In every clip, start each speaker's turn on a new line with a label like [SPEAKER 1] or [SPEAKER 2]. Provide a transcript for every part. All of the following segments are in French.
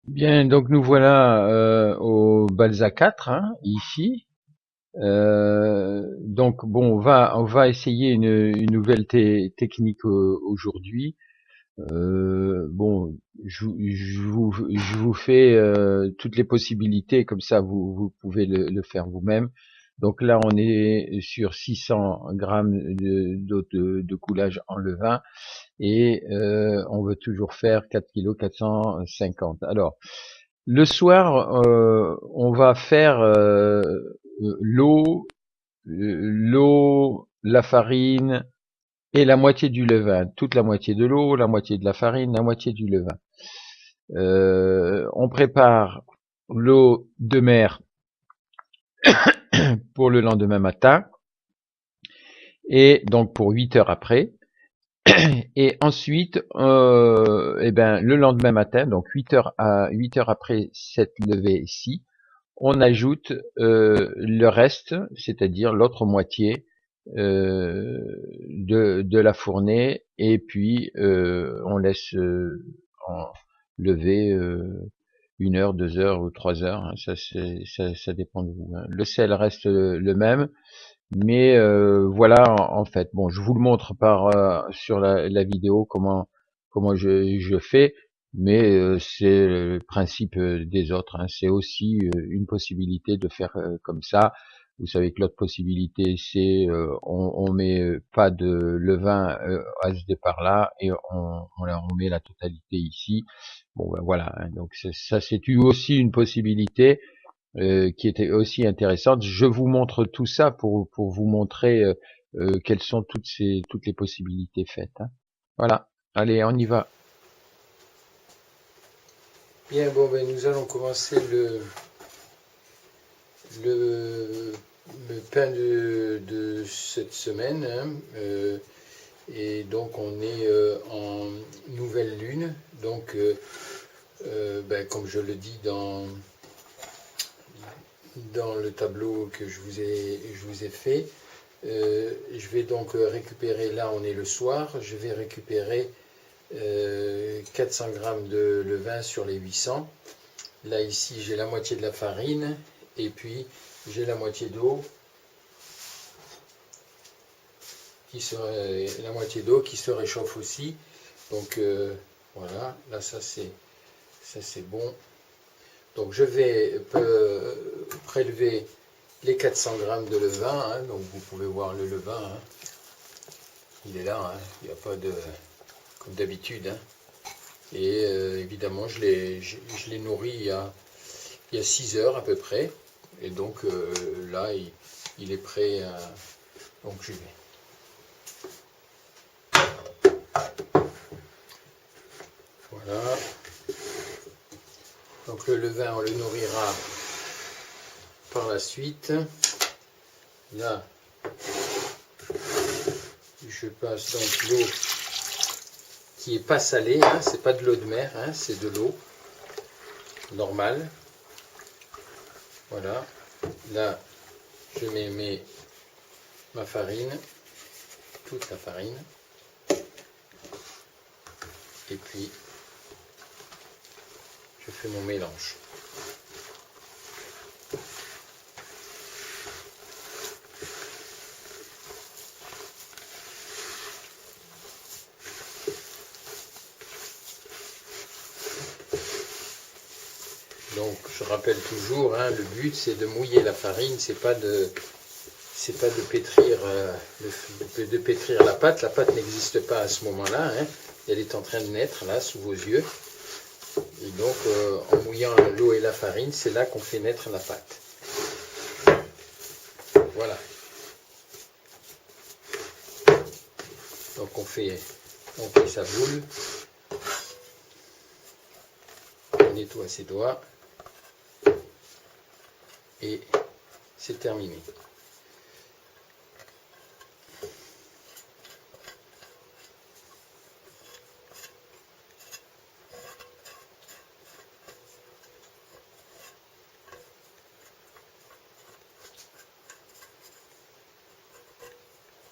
[SPEAKER 1] Bien, donc nous voilà au Balza 4, hein, ici. Donc bon, on va essayer une nouvelle technique aujourd'hui. Bon, je vous fais toutes les possibilités, comme ça vous pouvez le faire vous-même. Donc là, on est sur 600 grammes d'eau de coulage en levain et on veut toujours faire 4 kg 450. Alors, le soir, on va faire l'eau, la farine et la moitié du levain. Toute la moitié de l'eau, la moitié de la farine, la moitié du levain. On prépare l'eau de mer pour le lendemain matin et donc pour 8 heures après. Et ensuite, le lendemain matin, donc 8 heures après cette levée-ci, on ajoute le reste, c'est-à-dire l'autre moitié de la fournée, et puis on laisse en lever 1 heure, 2 heures ou 3 heures, hein, ça dépend de vous, hein. Le sel reste le même, mais voilà en fait. Bon, je vous le montre sur la vidéo comment je fais, mais c'est le principe des autres, hein. C'est aussi une possibilité de faire comme ça. Vous savez que l'autre possibilité, c'est on met pas de levain à ce départ-là et on met la totalité ici. Bon, ben voilà, hein. Donc ça, c'est aussi une possibilité qui était aussi intéressante. Je vous montre tout ça pour vous montrer quelles sont toutes les possibilités faites, hein. Voilà. Allez, on y va.
[SPEAKER 2] Bien, bon, ben, nous allons commencer le, le pain de cette semaine, hein. Et donc, on est en nouvelle lune. Donc, comme je le dis dans le tableau que je vous ai fait, je vais donc récupérer, là on est le soir, je vais récupérer 400 grammes de levain sur les 800. Là ici j'ai la moitié de la farine et puis j'ai la moitié d'eau qui se réchauffe aussi. Donc voilà, là ça c'est bon. Donc je vais prélever les 400 grammes de levain, hein. Donc vous pouvez voir le levain, hein. Il est là, hein. Il n'y a pas de comme d'habitude, hein. Et évidemment je l'ai nourri il y a 6 heures à peu près. Et donc là il est prêt à... Donc je vais. Voilà. Donc le levain on le nourrira par la suite. Là je passe donc l'eau qui est pas salée, hein. C'est pas de l'eau de mer, hein. C'est de l'eau normale. Voilà. Là je mets ma farine, toute la farine. Et puis je fais mon mélange. Donc je rappelle toujours, hein, le but c'est de mouiller la farine, c'est pas de pétrir la pâte. La pâte n'existe pas à ce moment-là, hein. Elle est en train de naître là sous vos yeux. Et donc en mouillant l'eau et la farine, c'est là qu'on fait naître la pâte. Voilà. Donc on fait sa boule. On nettoie ses doigts. Et c'est terminé.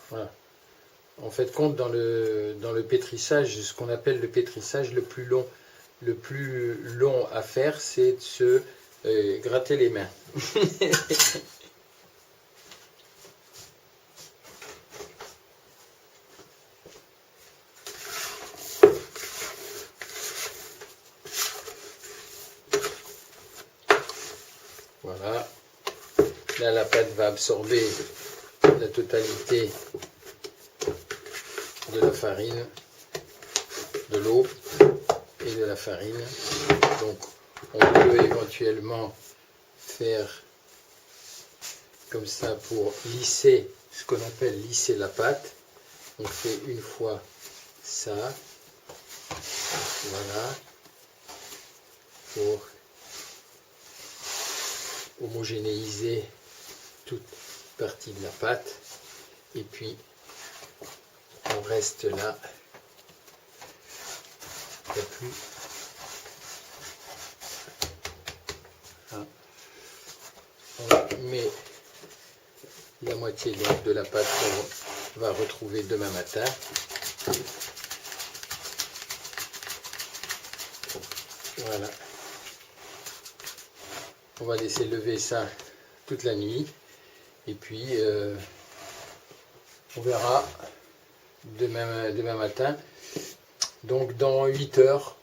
[SPEAKER 2] Voilà. En fait, compte dans le pétrissage, ce qu'on appelle le pétrissage le plus long le plus long à faire, c'est de se gratter les mains. Voilà. Là, la pâte va absorber la totalité de la farine, de l'eau et de la farine. Donc, on peut éventuellement faire comme ça pour lisser, ce qu'on appelle lisser la pâte. On fait une fois ça, voilà, pour homogénéiser toute partie de la pâte. Et puis, on reste là. Il n'y a plus. Hein. On met la moitié donc, de la pâte qu'on va retrouver demain matin. Voilà. On va laisser lever ça toute la nuit. Et puis, on verra demain matin. Donc, dans 8 heures,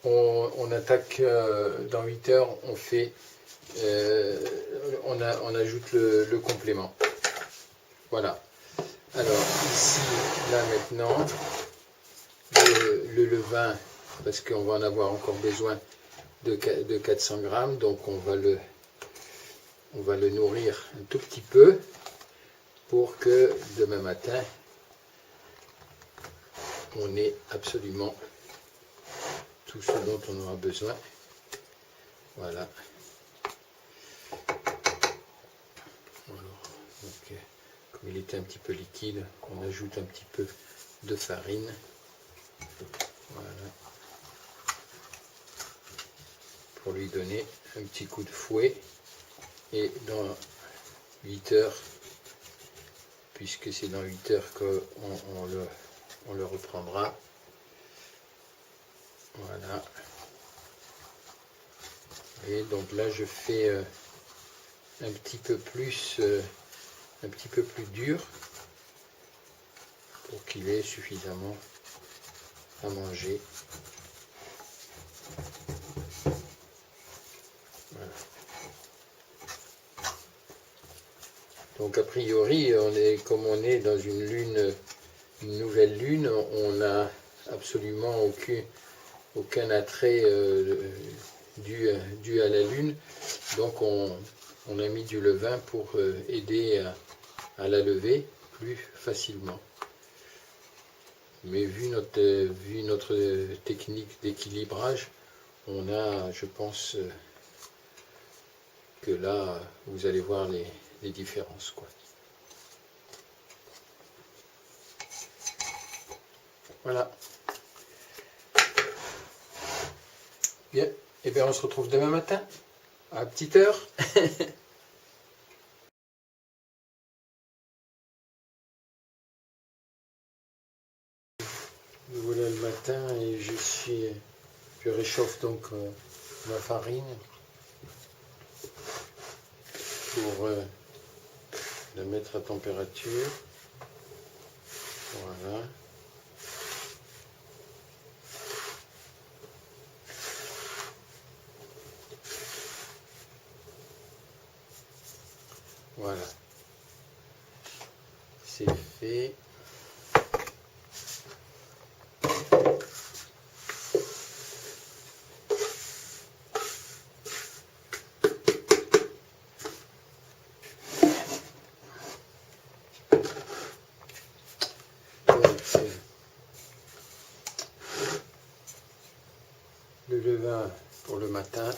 [SPEAKER 2] on attaque. Dans 8 heures, on fait. On ajoute le complément. Voilà. Alors, ici, là maintenant, le levain, parce qu'on va en avoir encore besoin de 400 grammes, donc on va le nourrir un tout petit peu pour que demain matin on ait absolument tout ce dont on aura besoin. Voilà. Alors, donc, comme il était un petit peu liquide, on ajoute un petit peu de farine. Voilà. Pour lui donner un petit coup de fouet. Et dans 8 heures, puisque c'est dans 8 heures qu'on le reprendra. Voilà. Et donc là, je fais un petit peu plus dur pour qu'il ait suffisamment à manger. Voilà. Donc a priori, comme on est dans une nouvelle lune, on n'a absolument aucun attrait dû à la lune. Donc on a mis du levain pour aider à la lever plus facilement. Mais vu notre technique d'équilibrage, on a, je pense, que là, vous allez voir les différences, quoi. Voilà. Bien. Et bien on se retrouve demain matin, à petite heure. Voilà le matin et je réchauffe donc ma farine pour la mettre à température. Voilà. Voilà. C'est fait. Le levain pour le matin,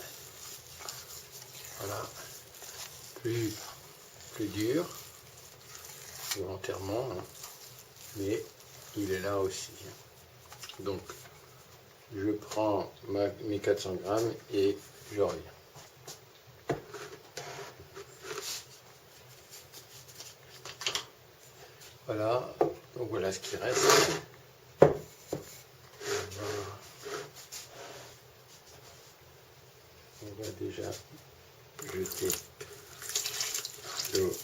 [SPEAKER 2] voilà, plus dur, volontairement, hein, mais il est là aussi. Donc, je prends mes 400 grammes et je reviens. Voilà, donc voilà ce qui reste. déjà jeter l'eau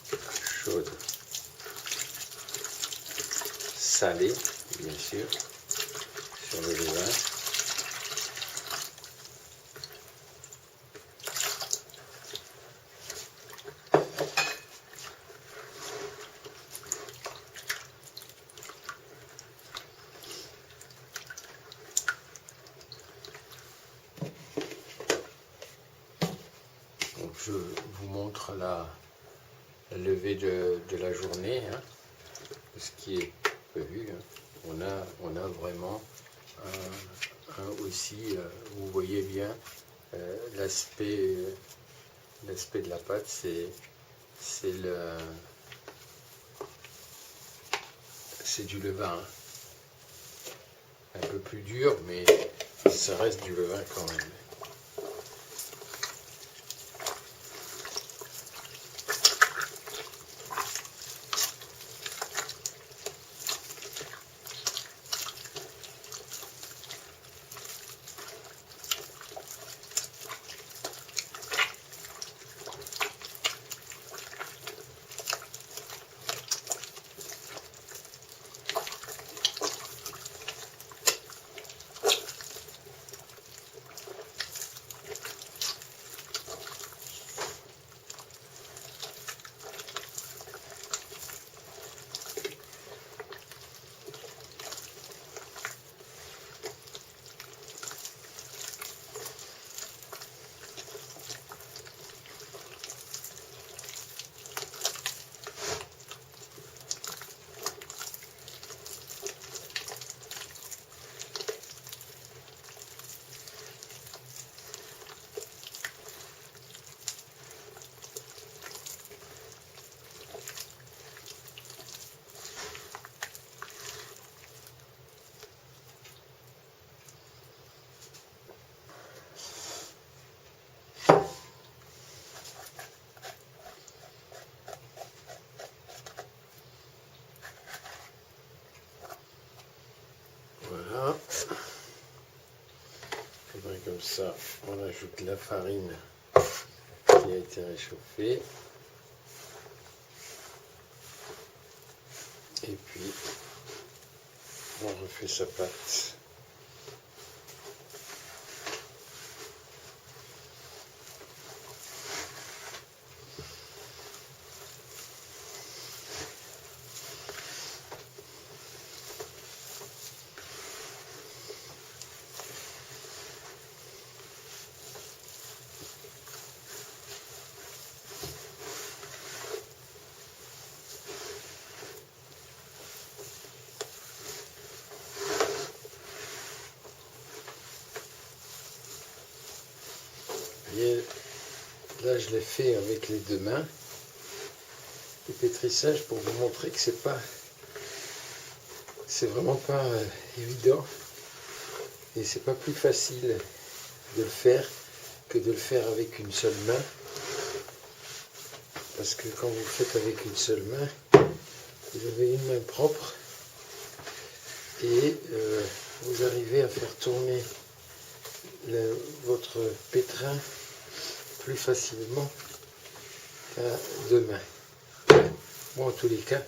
[SPEAKER 2] chaude salée, bien sûr, sur le levain. Donc je vous montre la levée de la journée, hein, ce qui est prévu. Hein. On a vraiment aussi, vous voyez bien l'aspect de la pâte, c'est du levain. Hein. Un peu plus dur, mais ça reste du levain quand même. Voilà. Comme ça, on ajoute la farine qui a été réchauffée. Et puis, on refait sa pâte. Et là, je l'ai fait avec les deux mains. Le pétrissage pour vous montrer que c'est vraiment pas évident et c'est pas plus facile de le faire que de le faire avec une seule main, parce que quand vous le faites avec une seule main, vous avez une main propre et vous arrivez à faire tourner votre pétrin plus facilement qu'à deux mains. Moi, en tous les cas,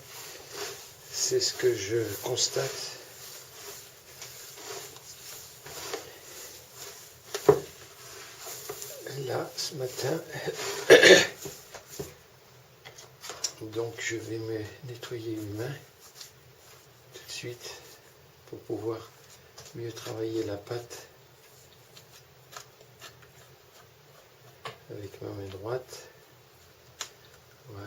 [SPEAKER 2] c'est ce que je constate. Là, ce matin, donc je vais me nettoyer une main tout de suite pour pouvoir mieux travailler la pâte avec ma main droite. Voilà.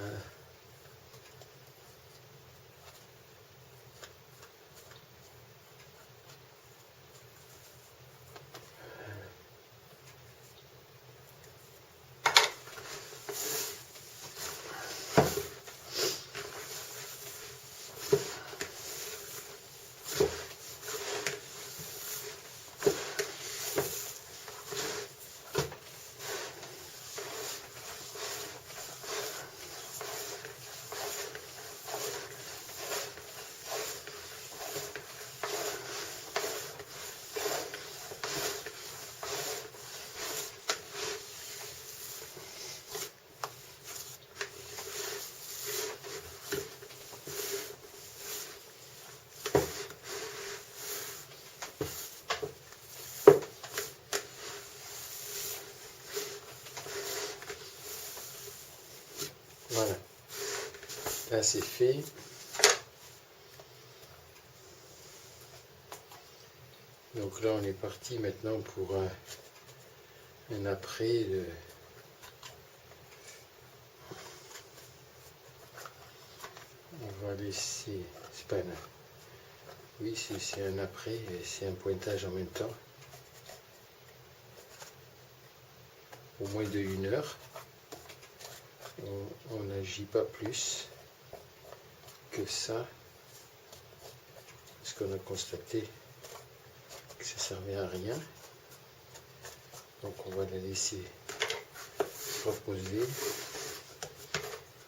[SPEAKER 2] Là c'est fait. Donc là on est parti maintenant pour un après. On va laisser. C'est pas un. Oui, c'est un après et c'est un pointage en même temps. Au moins de 1 heure. On n'agit pas plus que ça. Parce qu'on a constaté que ça ne servait à rien. Donc on va la laisser reposer.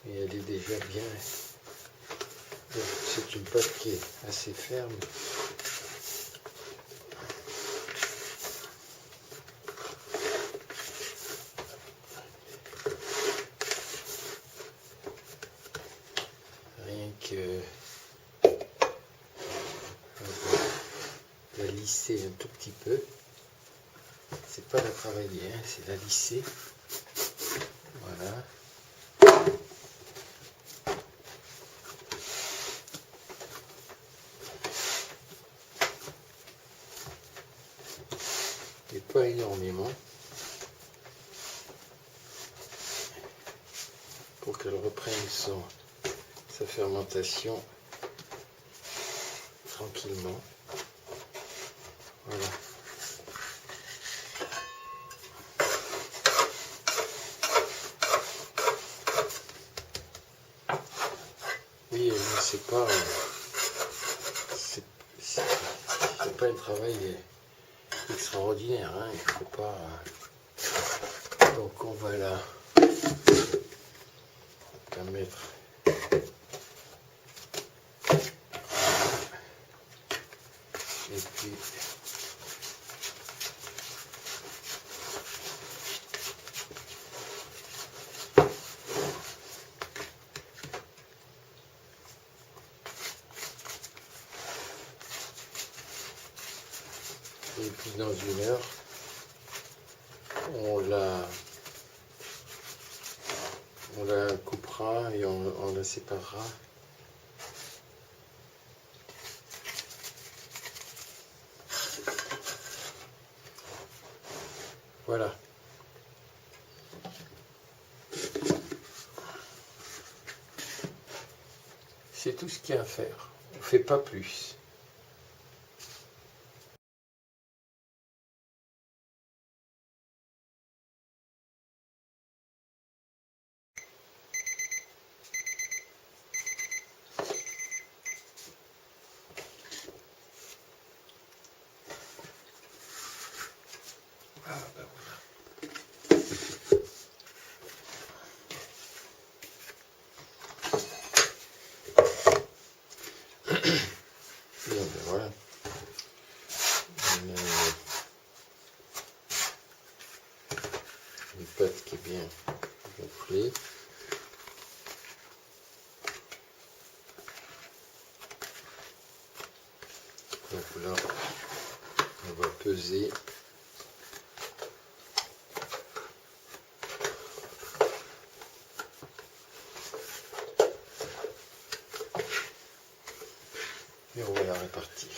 [SPEAKER 2] Et elle est déjà bien. C'est une pâte qui est assez ferme. Rien que la lisser un tout petit peu. C'est pas la travailler, hein, c'est la lisser. Voilà. Et pas énormément. Pour qu'elle reprenne sa fermentation tranquillement. Voilà. Oui, mais c'est pas un travail extraordinaire, hein. Il faut pas. Donc on va la mettre. Et puis dans 1 heure, on la coupera et on la séparera. Voilà. C'est tout ce qu'il y a à faire. On ne fait pas plus. Ah, ben voilà. On a une pâte qui est bien gonflée. Donc là, on va peser. Et on va la répartir.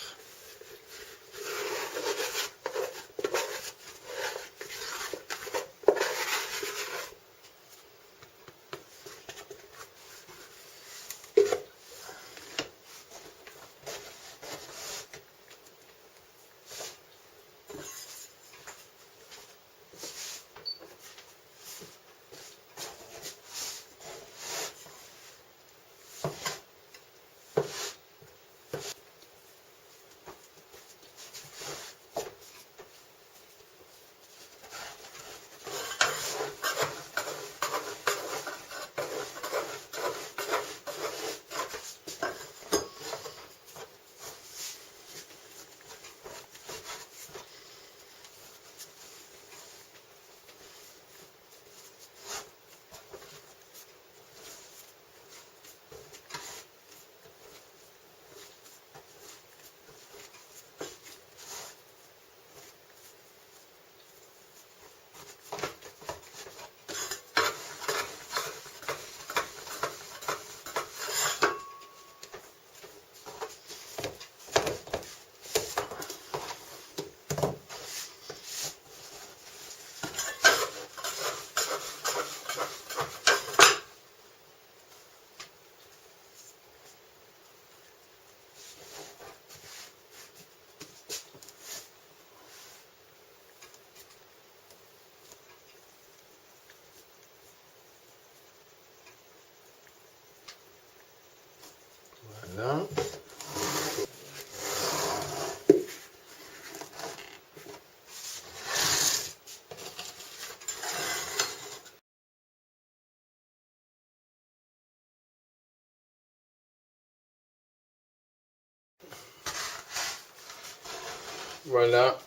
[SPEAKER 2] Voilà,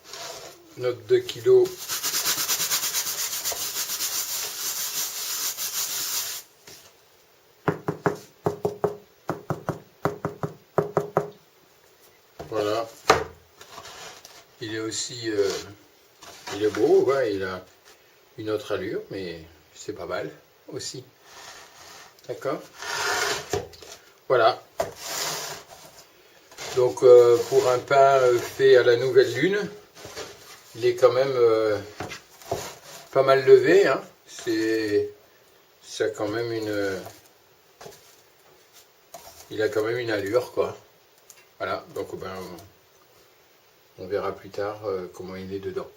[SPEAKER 2] notre 2 kilos. Voilà. Il est aussi, il est beau, ouais, il a une autre allure, mais c'est pas mal aussi. D'accord? Voilà. Donc pour un pain fait à la nouvelle lune, il est quand même pas mal levé, hein. Ça a quand même il a quand même une allure, quoi. Voilà, donc ben, on verra plus tard comment il est dedans.